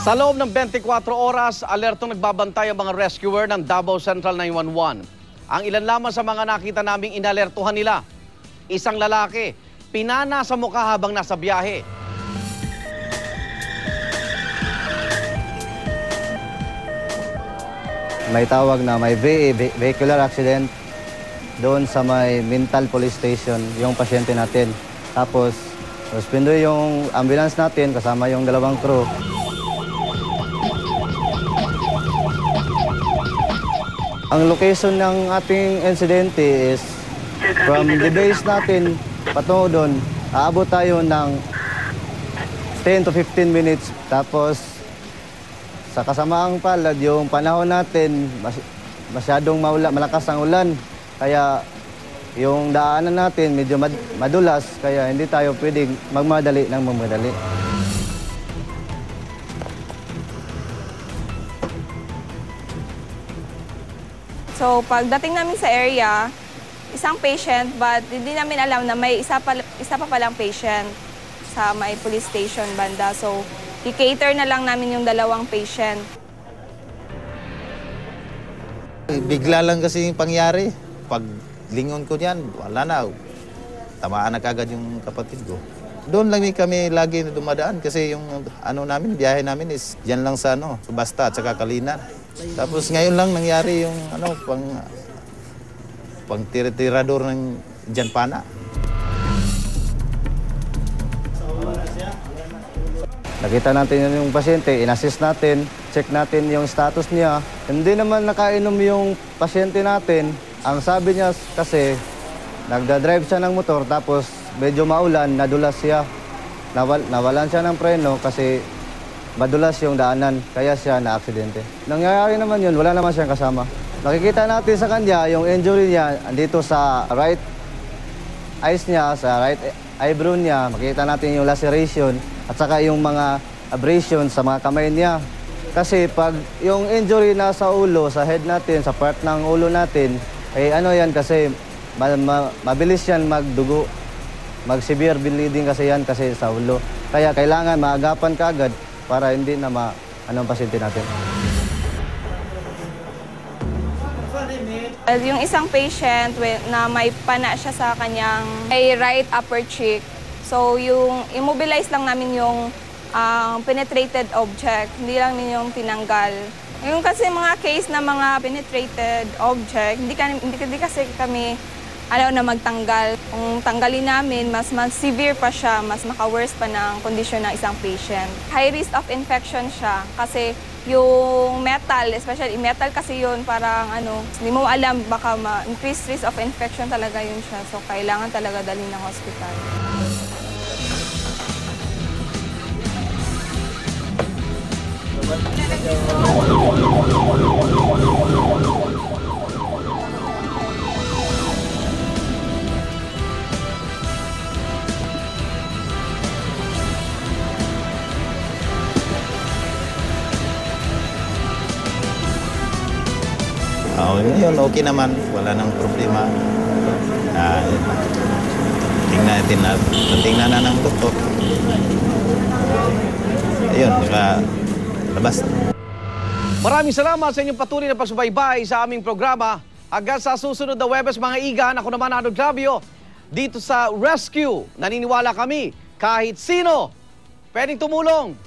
Sa loob ng 24 oras, alertong nagbabantay ang mga rescuer ng Davao Central 911. Ang ilan lamang sa mga nakita naming inalertuhan nila. Isang lalaki, pinana sa mukha habang nasa biyahe. May tawag na may vehicular accident doon sa may Mental Police Station, yung pasyente natin. Tapos, suspendo yung ambulance natin kasama yung dalawang crew. Ang location ng ating insidente is from the base natin patungo doon, aabot tayo ng 10 to 15 minutes. Tapos, sa kasamaang palad, yung panahon natin, masyadong malakas ang ulan. Kaya yung daanan natin medyo madulas, kaya hindi tayo pwedeng magmadali ng magmadali. So pagdating namin sa area, isang patient, but hindi namin alam na may isa pa palang patient sa may police station banda. So i-cater na lang namin yung dalawang patient. Bigla lang kasi yung pangyari. Pag lingon ko diyan, wala na. Tamaan na kagad yung kapatid ko. Doon lang kami lagi dumadaan kasi yung biyahe namin is diyan lang sa Basta at saka Kalinan. Tapos ngayon lang nangyari yung pang tirador ng diyan pana. Nakita natin yung pasyente, in-assist natin, check natin yung status niya. Hindi naman nakainom yung pasyente natin. Ang sabi niya kasi, nagdadrive siya ng motor tapos medyo maulan, nadulas siya. Nawalan siya ng preno kasi madulas yung daanan, kaya siya na-aksidente. Nangyayari naman yun, wala naman siyang kasama. Nakikita natin sa kanya, yung injury niya, andito sa right eyes niya, sa right eyebrow niya, makikita natin yung laceration at saka yung mga abrasion sa mga kamay niya. Kasi pag yung injury nasa ulo, sa head natin, sa part ng ulo natin, yan kasi mabilis yan magdugo. Mag-severe bleeding kasi yan kasi sa ulo. Kaya kailangan maagapan kaagad para hindi na ang pasyente natin. Yung isang patient na may pana siya sa kanyang right upper cheek. So yung immobilize lang namin yung penetrated object, hindi lang yung tinanggal. Yung kasi mga case na mga penetrated object, hindi kasi kami na magtanggal. Kung tanggalin namin, mas severe pa siya, mas maka-worse pa ng kondisyon ng isang patient. High risk of infection siya kasi yung metal, especially metal kasi yun, parang hindi mo alam, baka increased risk of infection talaga yun siya. So kailangan talaga dalhin ng hospital. Yun, okay naman. Wala nang problema. Tingnan na ng doktor. Ayun, labas. Maraming salamat sa inyong patuloy na pagsubaybay sa aming programa. Hanggang sa susunod na Webes, mga igan, ako naman Arnold Gravio, dito sa Rescue. Naniniwala kami, kahit sino, pwedeng tumulong.